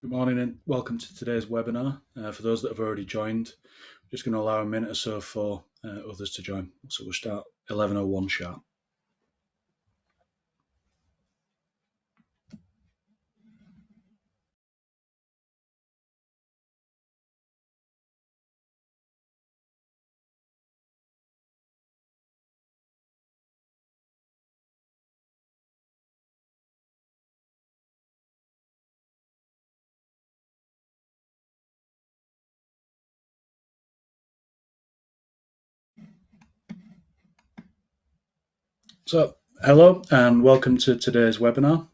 Good morning and welcome to today's webinar. For those that have already joined, I'm just going to allow a minute or so for others to join. So we'll start 11:01 sharp. So hello and welcome to today's webinar.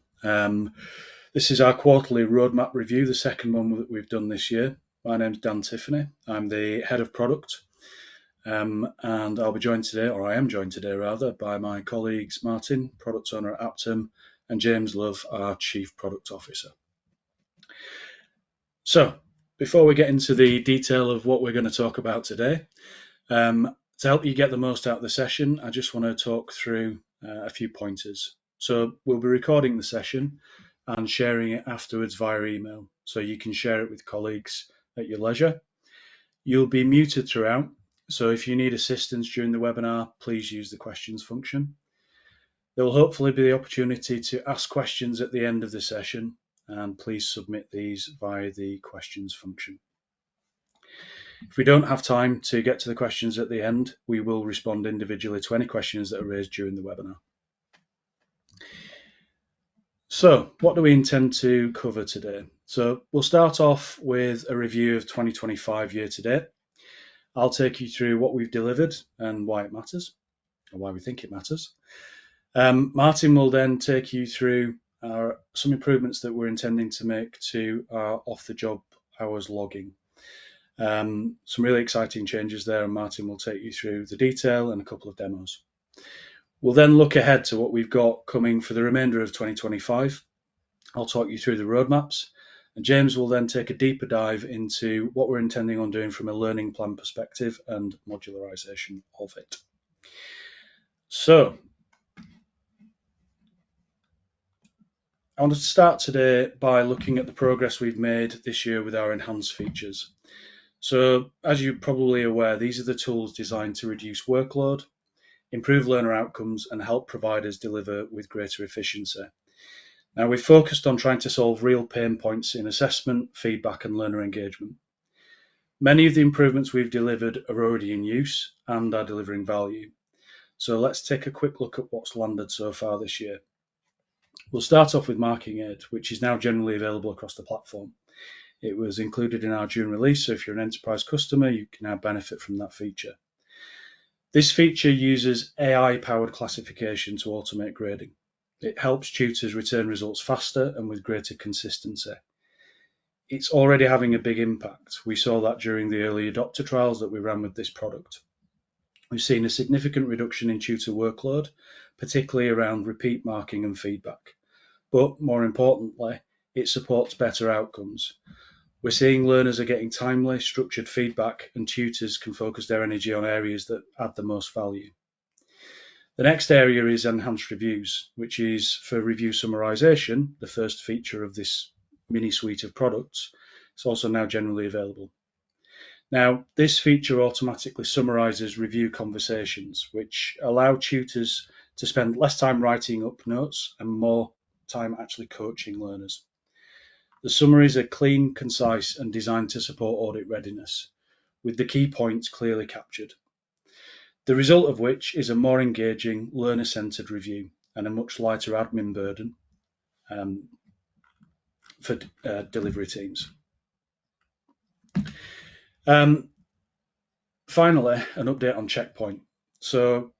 This is our quarterly roadmap review, the second one that we've done this year. My name's Dan Tiffany. I'm the head of product, and I'll be joined today, or I am joined today rather, by my colleagues Martin, product owner at Aptem, and James Love, our chief product officer. So before we get into the detail of what we're going to talk about today, to help you get the most out of the session, I just want to talk through a few pointers. So we'll be recording the session and sharing it afterwards via email, so you can share it with colleagues at your leisure. You'll be muted throughout, so if you need assistance during the webinar, please use the questions function. There will hopefully be the opportunity to ask questions at the end of the session, and please submit these via the questions function. If we don't have time to get to the questions at the end, we will respond individually to any questions that are raised during the webinar. So what do we intend to cover today? So we'll start off with a review of 2025 year to date. I'll take you through what we've delivered and why it matters, or why we think it matters. Martin will then take you through some improvements that we're intending to make to our off-the-job hours logging. Some really exciting changes there, and Martin will take you through the detail and a couple of demos. We'll then look ahead to what we've got coming for the remainder of 2025. I'll talk you through the roadmaps, and James will then take a deeper dive into what we're intending on doing from a learning plan perspective and modularization of it. So I wanted to start today by looking at the progress we've made this year with our enhanced features. So as you're probably aware, these are the tools designed to reduce workload, improve learner outcomes, and help providers deliver with greater efficiency. Now, we've focused on trying to solve real pain points in assessment, feedback, and learner engagement. Many of the improvements we've delivered are already in use and are delivering value. So let's take a quick look at what's landed so far this year. We'll start off with Marking Aid, which is now generally available across the platform. It was included in our June release, so if you're an enterprise customer, you can now benefit from that feature. This feature uses AI-powered classification to automate grading. It helps tutors return results faster and with greater consistency. It's already having a big impact. We saw that during the early adopter trials that we ran with this product. We've seen a significant reduction in tutor workload, particularly around repeat marking and feedback. But more importantly, it supports better outcomes. We're seeing learners are getting timely, structured feedback, and tutors can focus their energy on areas that add the most value. The next area is enhanced reviews, which is for review summarization, the first feature of this mini suite of products. It's also now generally available. Now, this feature automatically summarizes review conversations, which allow tutors to spend less time writing up notes and more time actually coaching learners. The summaries are clean, concise, and designed to support audit readiness, with the key points clearly captured. The result of which is a more engaging, learner-centered review and a much lighter admin burden for delivery teams. Finally, an update on Checkpoint. So,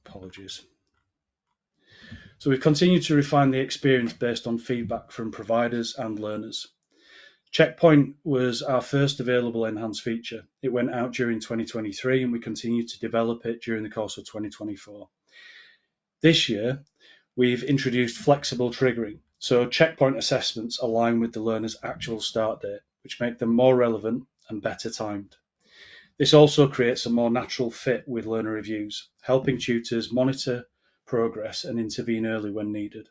apologies. So we've continued to refine the experience based on feedback from providers and learners. Checkpoint was our first available enhanced feature. It went out during 2023 and we continued to develop it during the course of 2024. This year, we've introduced flexible triggering. So checkpoint assessments align with the learner's actual start date, which make them more relevant and better timed. This also creates a more natural fit with learner reviews, helping tutors monitor progress and intervene early when needed.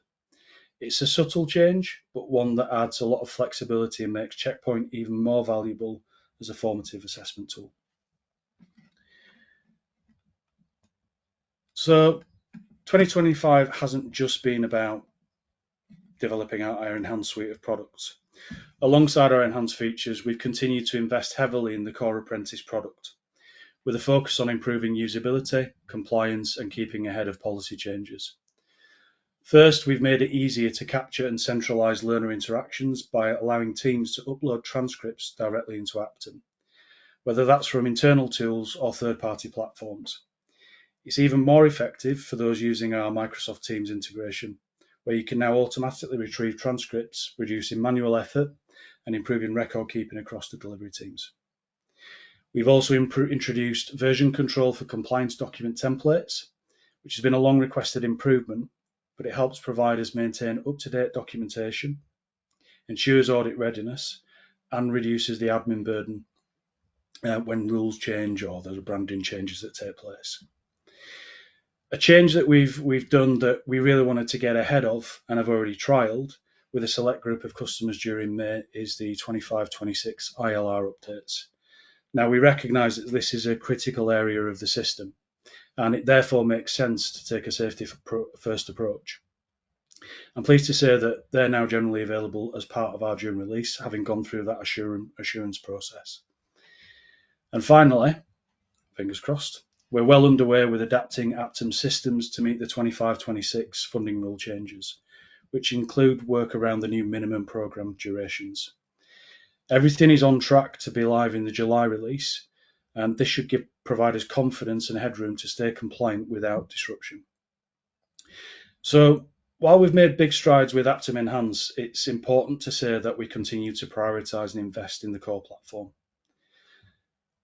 It's a subtle change, but one that adds a lot of flexibility and makes Checkpoint even more valuable as a formative assessment tool. So 2025 hasn't just been about developing out our enhanced suite of products. Alongside our enhanced features, we've continued to invest heavily in the core apprentice product, with a focus on improving usability, compliance, and keeping ahead of policy changes. First, we've made it easier to capture and centralize learner interactions by allowing teams to upload transcripts directly into Aptem, whether that's from internal tools or third-party platforms. It's even more effective for those using our Microsoft Teams integration, where you can now automatically retrieve transcripts, reducing manual effort and improving record keeping across the delivery teams. We've also introduced version control for compliance document templates, which has been a long requested improvement, but it helps providers maintain up-to-date documentation, ensures audit readiness, and reduces the admin burden when rules change or there are branding changes that take place. A change that we've done that we really wanted to get ahead of and have already trialled with a select group of customers during May is the 25-26 ILR updates. Now, we recognise that this is a critical area of the system, and it therefore makes sense to take a safety first approach. I'm pleased to say that they're now generally available as part of our June release, having gone through that assurance process. And finally, fingers crossed, we're well underway with adapting Aptem systems to meet the 25-26 funding rule changes, which include work around the new minimum programme durations. Everything is on track to be live in the July release, and this should give providers confidence and headroom to stay compliant without disruption. So, while we've made big strides with Aptem Enhance, it's important to say that we continue to prioritise and invest in the core platform.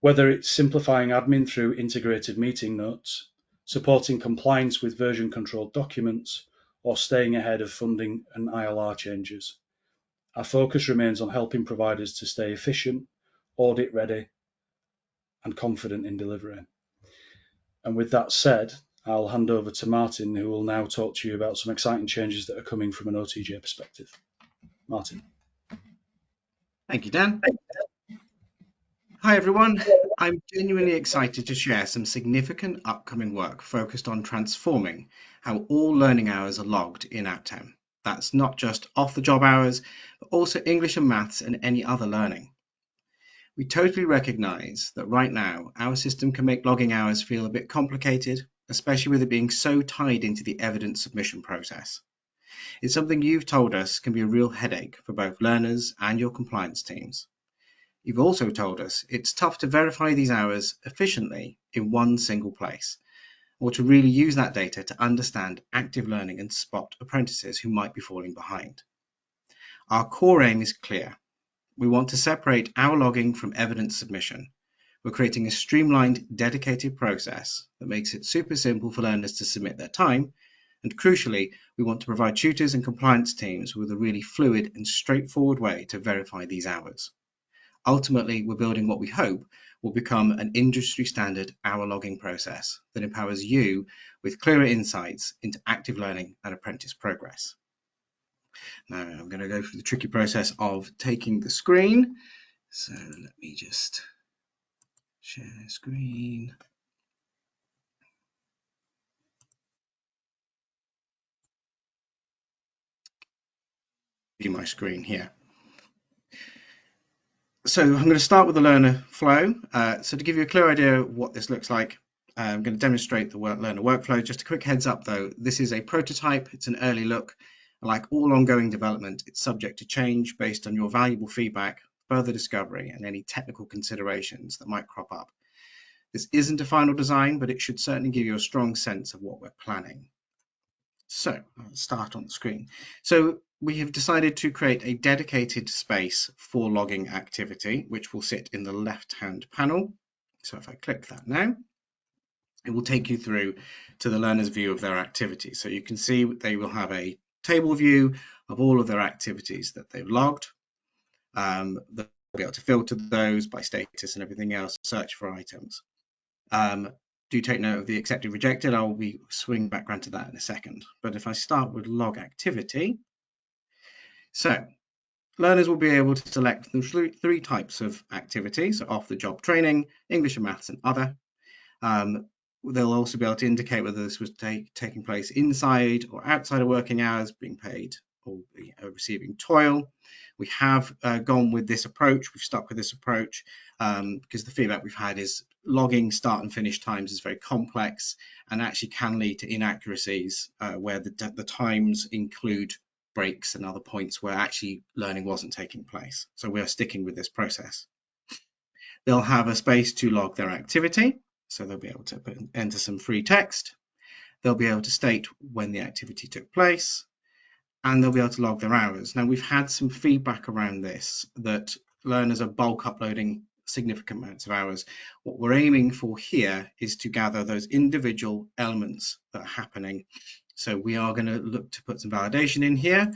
Whether it's simplifying admin through integrated meeting notes, supporting compliance with version-controlled documents, or staying ahead of funding and ILR changes, our focus remains on helping providers to stay efficient, audit ready, and confident in delivery. And with that said, I'll hand over to Martin, who will now talk to you about some exciting changes that are coming from an OTJ perspective. Martin. Thank you, Dan. Hi, everyone. I'm genuinely excited to share some significant upcoming work focused on transforming how all learning hours are logged in Aptem. That's not just off-the-job hours, but also English and maths and any other learning. We totally recognise that right now our system can make logging hours feel a bit complicated, especially with it being so tied into the evidence submission process. It's something you've told us can be a real headache for both learners and your compliance teams. You've also told us it's tough to verify these hours efficiently in one single place, or to really use that data to understand active learning and spot apprentices who might be falling behind. Our core aim is clear. We want to separate our logging from evidence submission. We're creating a streamlined, dedicated process that makes it super simple for learners to submit their time, and crucially, we want to provide tutors and compliance teams with a really fluid and straightforward way to verify these hours. Ultimately, we're building what we hope will become an industry standard hour logging process that empowers you with clearer insights into active learning and apprentice progress. Now, I'm going to go through the tricky process of taking the screen. So let me just share screen. View my screen here. So I'm going to start with the learner flow. So to give you a clear idea of what this looks like, I'm going to demonstrate the learner workflow. Just a quick heads up though, this is a prototype, it's an early look. Like all ongoing development, it's subject to change based on your valuable feedback, further discovery, and any technical considerations that might crop up. This isn't a final design, but it should certainly give you a strong sense of what we're planning. So I'll start on the screen. So we have decided to create a dedicated space for logging activity, which will sit in the left-hand panel. So if I click that now, it will take you through to the learner's view of their activity. So you can see they will have a table view of all of their activities that they've logged. They'll be able to filter those by status and everything else, search for items. Do take note of the accepted, rejected. I'll be swinging back around to that in a second. But if I start with log activity, So learners will be able to select from three types of activities: off-the-job training, English and maths, and other. They'll also be able to indicate whether this was taking place inside or outside of working hours, being paid or receiving toil. We have gone with this approach. We've stuck with this approach because the feedback we've had is logging start and finish times is very complex and actually can lead to inaccuracies where the times include breaks and other points where actually learning wasn't taking place. So we are sticking with this process. They'll have a space to log their activity. So they'll be able to enter some free text. They'll be able to state when the activity took place, and they'll be able to log their hours. Now, we've had some feedback around this, that learners are bulk uploading significant amounts of hours. What we're aiming for here is to gather those individual elements that are happening. So we are going to look to put some validation in here.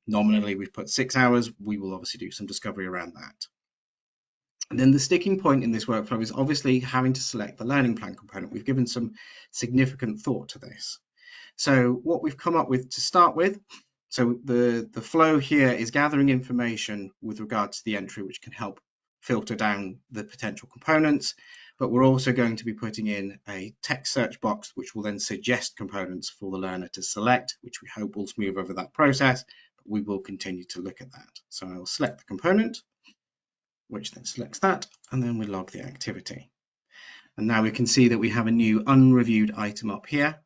Nominally, we've put 6 hours. We will obviously do some discovery around that. And then the sticking point in this workflow is obviously having to select the learning plan component. We've given some significant thought to this. So what we've come up with to start with, so the flow here is gathering information with regards to the entry, which can help filter down the potential components, but we're also going to be putting in a text search box, which will then suggest components for the learner to select, which we hope will smooth over that process, but we will continue to look at that. So I will select the component, which then selects that, and then we log the activity. And now we can see that we have a new unreviewed item up here.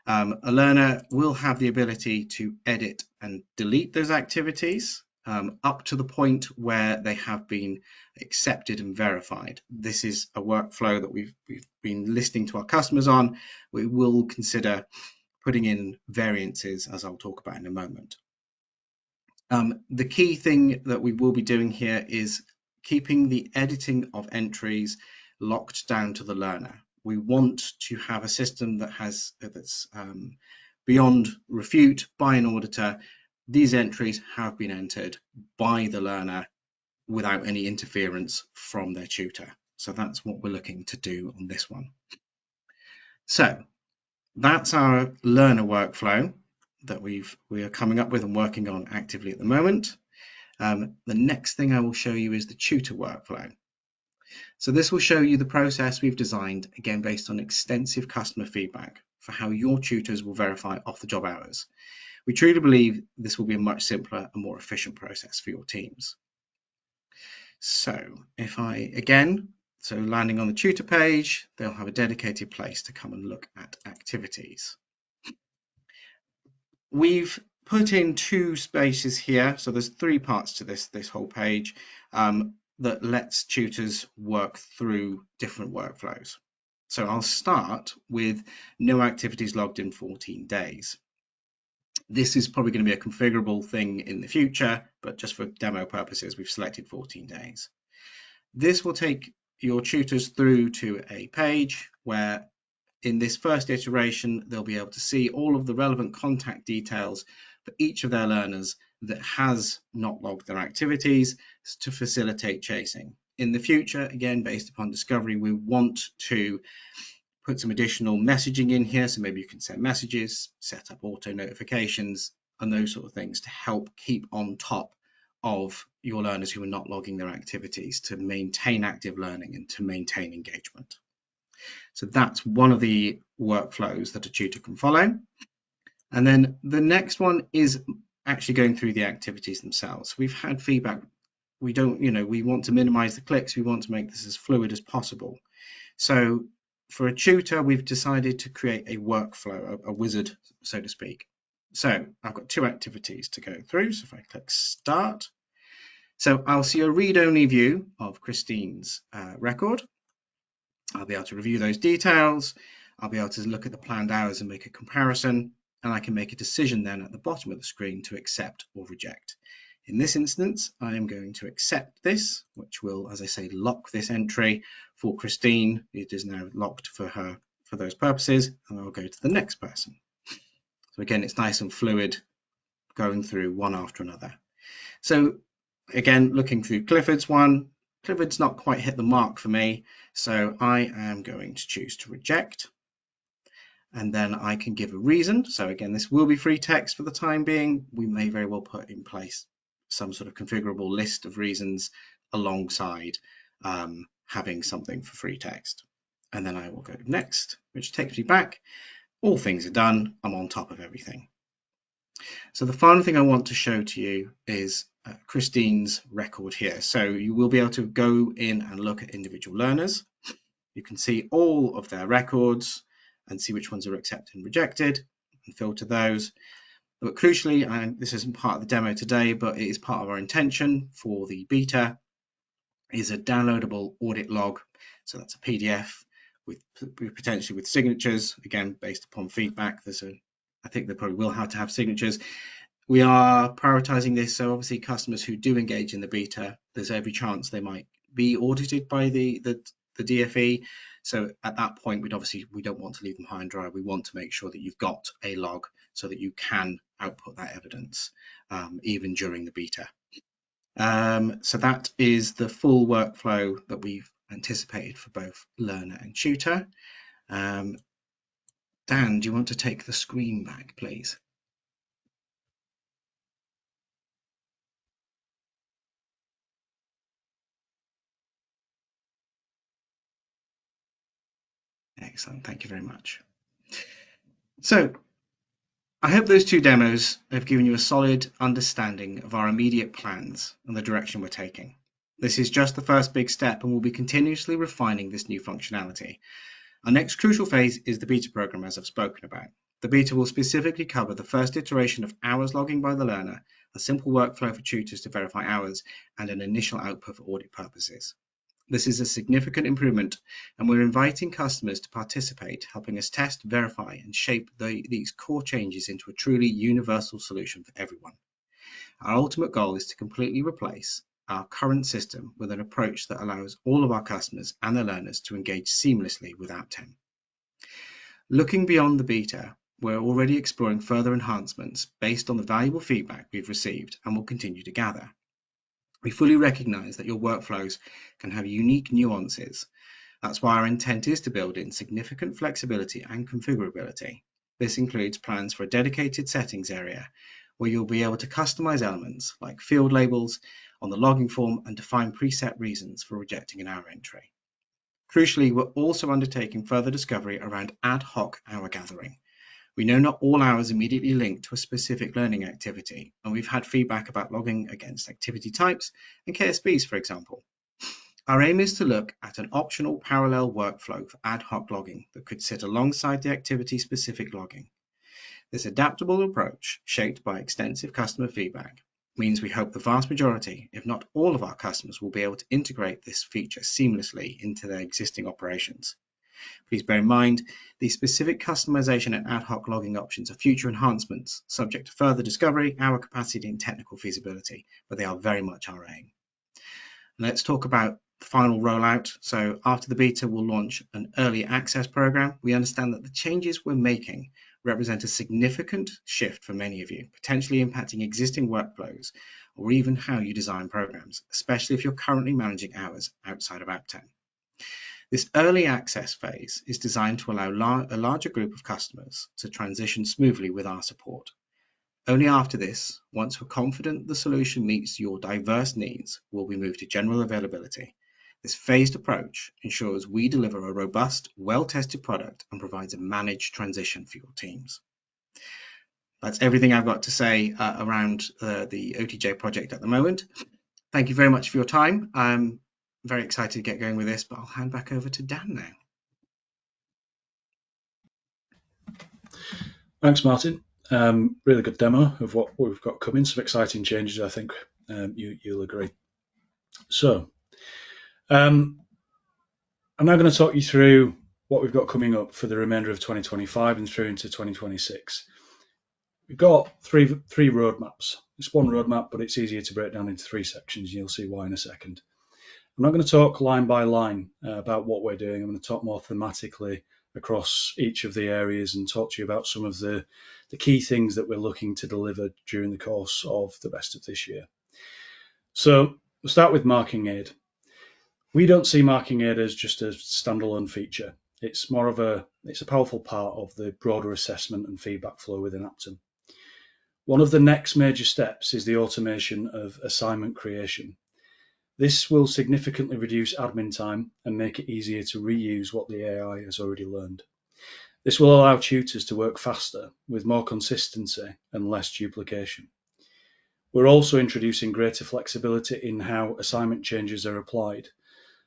A learner will have the ability to edit and delete those activities up to the point where they have been accepted and verified. This is a workflow that we've been listening to our customers on. We will consider putting in variances, as I'll talk about in a moment. The key thing that we will be doing here is keeping the editing of entries locked down to the learner. We want to have a system that's beyond refute by an auditor. These entries have been entered by the learner without any interference from their tutor. So that's what we're looking to do on this one. So that's our learner workflow that we are coming up with and working on actively at the moment. The next thing I will show you is the tutor workflow. So this will show you the process we've designed, again, based on extensive customer feedback for how your tutors will verify off-the-job hours. We truly believe this will be a much simpler and more efficient process for your teams. So if I, so landing on the tutor page, they'll have a dedicated place to come and look at activities. We've put in 2 spaces here, so there's 3 parts to this whole page that lets tutors work through different workflows. So I'll start with no activities logged in 14 days. This is probably going to be a configurable thing in the future, but just for demo purposes, we've selected 14 days. This will take your tutors through to a page where in this first iteration, they'll be able to see all of the relevant contact details for each of their learners that has not logged their activities to facilitate chasing. In the future, again, based upon discovery, we want to put some additional messaging in here. So maybe you can send messages, set up auto notifications, and those sort of things to help keep on top of your learners who are not logging their activities, to maintain active learning and to maintain engagement. So that's one of the workflows that a tutor can follow. And then the next one is actually going through the activities themselves. We've had feedback. We want to minimize the clicks. We want to make this as fluid as possible. So for a tutor, we've decided to create a workflow, a wizard, so to speak. So I've got 2 activities to go through. So if I click start, so I'll see a read-only view of Christine's record. I'll be able to review those details. I'll be able to look at the planned hours and make a comparison, and I can make a decision then at the bottom of the screen to accept or reject. In this instance, I am going to accept this, which will, as I say, lock this entry for Christine. It is now locked for her for those purposes, and I'll go to the next person. So again, it's nice and fluid going through one after another. So again, looking through Clifford's one, Clifford's not quite hit the mark for me, so I am going to choose to reject. and then I can give a reason. So again, this will be free text for the time being. We may very well put in place some sort of configurable list of reasons alongside having something for free text. And then I will go next, which takes me back. All things are done. I'm on top of everything. So the final thing I want to show to you is Christine's record here. So you will be able to go in and look at individual learners. You can see all of their records and see which ones are accepted and rejected and filter those. But crucially, and this isn't part of the demo today, but it is part of our intention for the beta, is a downloadable audit log. So that's a PDF with potentially with signatures, again, based upon feedback. I think they probably will have to have signatures. We are prioritizing this, so obviously customers who do engage in the beta, there's every chance they might be audited by the DFE. So at that point, we don't want to leave them high and dry. We want to make sure that you've got a log so that you can output that evidence even during the beta. So that is the full workflow that we've anticipated for both learner and tutor. Dan, do you want to take the screen back, please? Excellent, thank you very much. So I hope those two demos have given you a solid understanding of our immediate plans and the direction we're taking. This is just the first big step, and we'll be continuously refining this new functionality. Our next crucial phase is the beta program, as I've spoken about. The beta will specifically cover the first iteration of hours logging by the learner, a simple workflow for tutors to verify hours, and an initial output for audit purposes. This is a significant improvement, and we're inviting customers to participate, helping us test, verify, and shape these core changes into a truly universal solution for everyone. Our ultimate goal is to completely replace our current system with an approach that allows all of our customers and their learners to engage seamlessly with Aptem. Looking beyond the beta, we're already exploring further enhancements based on the valuable feedback we've received and will continue to gather. We fully recognize that your workflows can have unique nuances. That's why our intent is to build in significant flexibility and configurability. This includes plans for a dedicated settings area where you'll be able to customize elements like field labels on the logging form and define preset reasons for rejecting an hour entry. Crucially, we're also undertaking further discovery around ad hoc hour gathering. We know not all hours immediately link to a specific learning activity, and we've had feedback about logging against activity types and KSBs, for example. Our aim is to look at an optional parallel workflow for ad hoc logging that could sit alongside the activity-specific logging. This adaptable approach, shaped by extensive customer feedback, means we hope the vast majority, if not all of our customers, will be able to integrate this feature seamlessly into their existing operations. Please bear in mind, the specific customization and ad hoc logging options are future enhancements, subject to further discovery, hour capacity, and technical feasibility, but they are very much our aim. Let's talk about the final rollout. So after the beta, we'll launch an early access program. We understand that the changes we're making represent a significant shift for many of you, potentially impacting existing workflows or even how you design programs, especially if you're currently managing hours outside of Aptem. This early access phase is designed to allow a larger group of customers to transition smoothly with our support. Only after this, once we're confident the solution meets your diverse needs, will we move to general availability. This phased approach ensures we deliver a robust, well-tested product and provides a managed transition for your teams. That's everything I've got to say around the OTJ project at the moment. Thank you very much for your time. I'm very excited to get going with this, but I'll hand back over to Dan now. Thanks, Martin. Really good demo of what we've got coming. Some exciting changes, I think you'll agree. So I'm now going to talk you through what we've got coming up for the remainder of 2025 and through into 2026. We've got three roadmaps. It's one roadmap, but it's easier to break down into three sections. You'll see why in a second. I'm not going to talk line by line about what we're doing. I'm going to talk more thematically across each of the areas and talk to you about some of the key things that we're looking to deliver during the course of the rest of this year. So we'll start with marking aid. We don't see marking aid as just a standalone feature. It's more of a It's a powerful part of the broader assessment and feedback flow within Aptem. One of the next major steps is the automation of assignment creation. This will significantly reduce admin time and make it easier to reuse what the AI has already learned. This will allow tutors to work faster, with more consistency and less duplication. We're also introducing greater flexibility in how assignment changes are applied,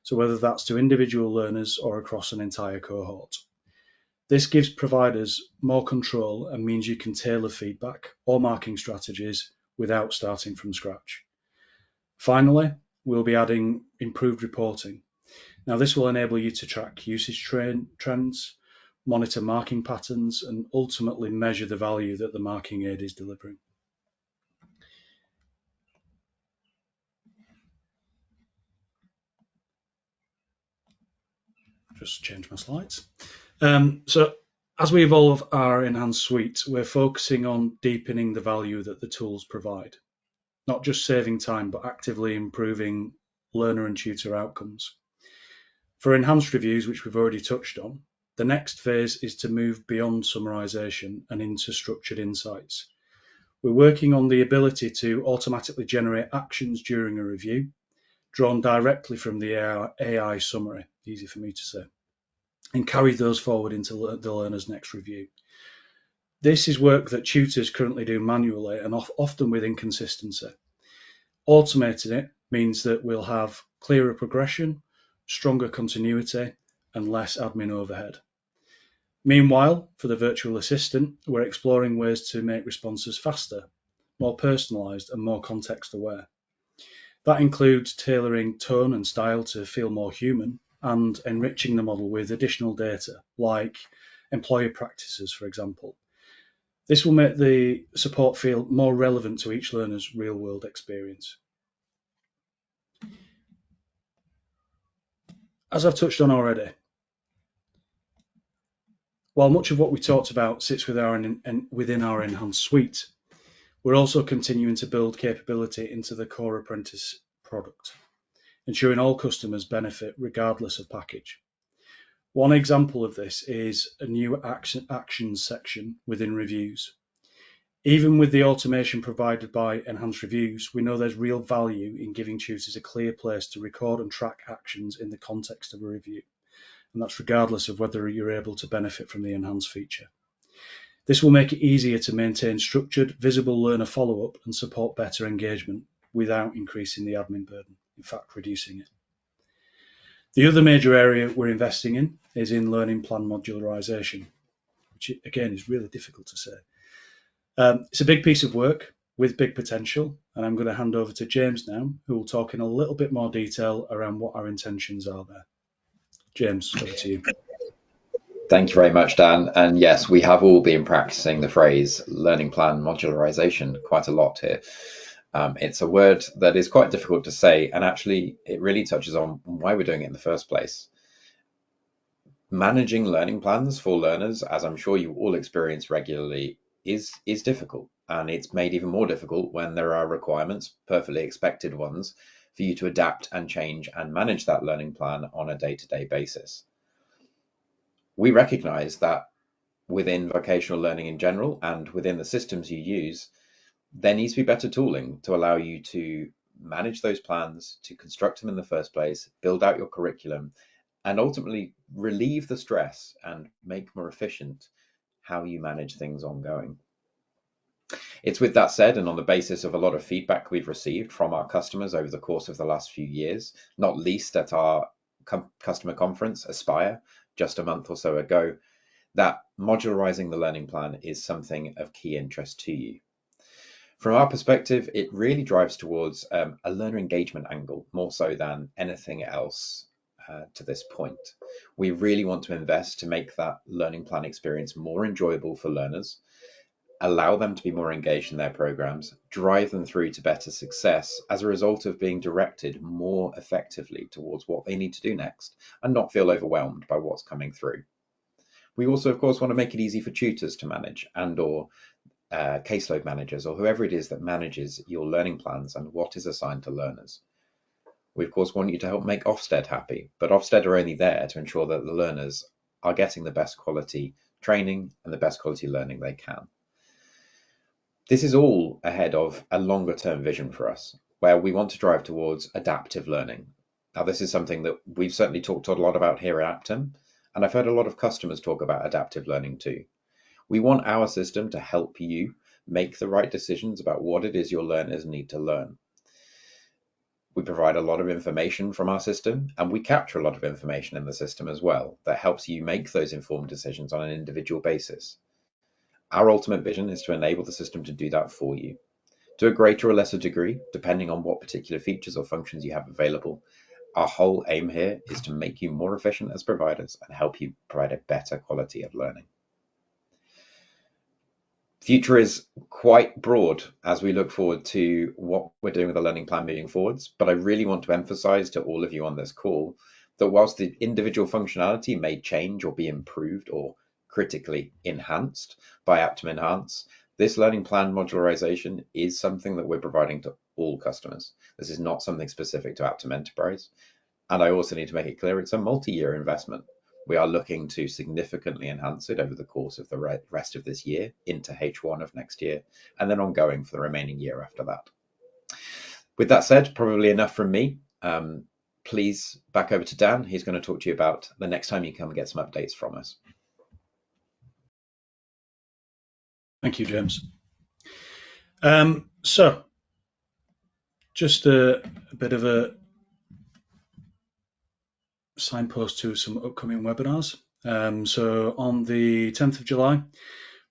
so whether that's to individual learners or across an entire cohort. This gives providers more control and means you can tailor feedback or marking strategies without starting from scratch. Finally, we'll be adding improved reporting. Now, this will enable you to track usage trends, monitor marking patterns, and ultimately measure the value that the marking aid is delivering. Just change my slides. So as we evolve our enhanced suite, we're focusing on deepening the value that the tools provide, not just saving time, but actively improving learner and tutor outcomes. For enhanced reviews, which we've already touched on, the next phase is to move beyond summarization and into structured insights. We're working on the ability to automatically generate actions during a review, drawn directly from the AI summary, easy for me to say, and carry those forward into the learner's next review. This is work that tutors currently do manually and often with inconsistency. Automating it means that we'll have clearer progression, stronger continuity, and less admin overhead. Meanwhile, for the virtual assistant, we're exploring ways to make responses faster, more personalised, and more context-aware. That includes tailoring tone and style to feel more human and enriching the model with additional data, like employer practices, for example. This will make the support feel more relevant to each learner's real-world experience. As I've touched on already, while much of what we talked about sits within our enhanced suite, we're also continuing to build capability into the core apprentice product, ensuring all customers benefit regardless of package. One example of this is a new actions section within reviews. Even with the automation provided by enhanced reviews, we know there's real value in giving tutors a clear place to record and track actions in the context of a review, and that's regardless of whether you're able to benefit from the enhanced feature. This will make it easier to maintain structured, visible learner follow-up and support better engagement without increasing the admin burden, in fact, reducing it. The other major area we're investing in is in learning plan modularization, which again is really difficult to say. It's a big piece of work with big potential, and I'm going to hand over to James now, who will talk in a little bit more detail around what our intentions are there. James, over to you. Thank you very much, Dan. And yes, we have all been practicing the phrase learning plan modularization quite a lot here. It's a word that is quite difficult to say, and actually it really touches on why we're doing it in the first place. Managing learning plans for learners, as I'm sure you all experience regularly, is difficult, and it's made even more difficult when there are requirements, perfectly expected ones, for you to adapt and change and manage that learning plan on a day-to-day basis. We recognize that within vocational learning in general and within the systems you use, there needs to be better tooling to allow you to manage those plans, to construct them in the first place, build out your curriculum, and ultimately relieve the stress and make more efficient how you manage things ongoing. It's with that said, and on the basis of a lot of feedback we've received from our customers over the course of the last few years, not least at our customer conference, Aspire, just a month or so ago, that modularizing the learning plan is something of key interest to you. From our perspective, it really drives towards a learner engagement angle, more so than anything else to this point. We really want to invest to make that learning plan experience more enjoyable for learners, allow them to be more engaged in their programs, drive them through to better success as a result of being directed more effectively towards what they need to do next and not feel overwhelmed by what's coming through. We also, of course, want to make it easy for tutors to manage and/or caseload managers or whoever it is that manages your learning plans and what is assigned to learners. We, of course, want you to help make Ofsted happy, but Ofsted are only there to ensure that the learners are getting the best quality training and the best quality learning they can. This is all ahead of a longer term vision for us, where we want to drive towards adaptive learning. Now, this is something that we've certainly talked a lot about here at Aptem, and I've heard a lot of customers talk about adaptive learning too. We want our system to help you make the right decisions about what it is your learners need to learn. We provide a lot of information from our system, and we capture a lot of information in the system as well that helps you make those informed decisions on an individual basis. Our ultimate vision is to enable the system to do that for you. To a greater or lesser degree, depending on what particular features or functions you have available, our whole aim here is to make you more efficient as providers and help you provide a better quality of learning. Future is quite broad as we look forward to what we're doing with the learning plan moving forwards, but I really want to emphasize to all of you on this call that whilst the individual functionality may change or be improved or critically enhanced by Aptem Enhance, this learning plan modularization is something that we're providing to all customers. This is not something specific to Aptem Enterprise. And I also need to make it clear it's a multi-year investment. We are looking to significantly enhance it over the course of the rest of this year into H1 of next year, and then ongoing for the remaining year after that. With that said, probably enough from me. Please back over to Dan. He's going to talk to you about the next time you come and get some updates from us. Thank you, James. So just a bit of a signpost to some upcoming webinars. So on the 10th of July,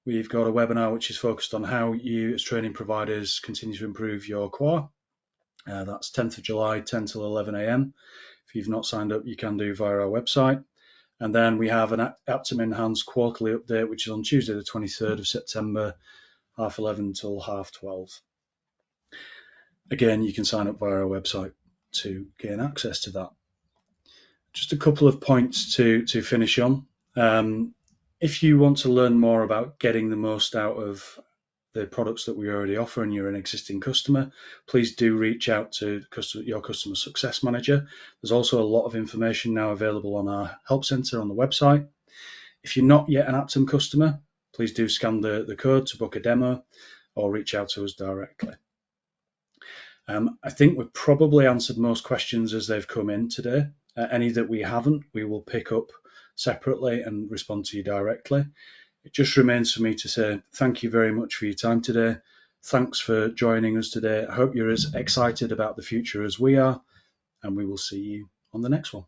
we've got a webinar which is focused on how you as training providers continue to improve your core. That's 10th of July, 10 till 11 a.m. If you've not signed up, you can do via our website. And then we have an Aptem Enhance quarterly update, which is on Tuesday, the 23rd of September, 11:30 till 12:30. Again, you can sign up via our website to gain access to that. Just a couple of points to finish on. If you want to learn more about getting the most out of the products that we already offer and you're an existing customer, please do reach out to your customer success manager. There's also a lot of information now available on our help center on the website. If you're not yet an Aptem customer, please do scan the code to book a demo or reach out to us directly. I think we've probably answered most questions as they've come in today. Any that we haven't, we will pick up separately and respond to you directly. It just remains for me to say thank you very much for your time today. Thanks for joining us today. I hope you're as excited about the future as we are, and we will see you on the next one.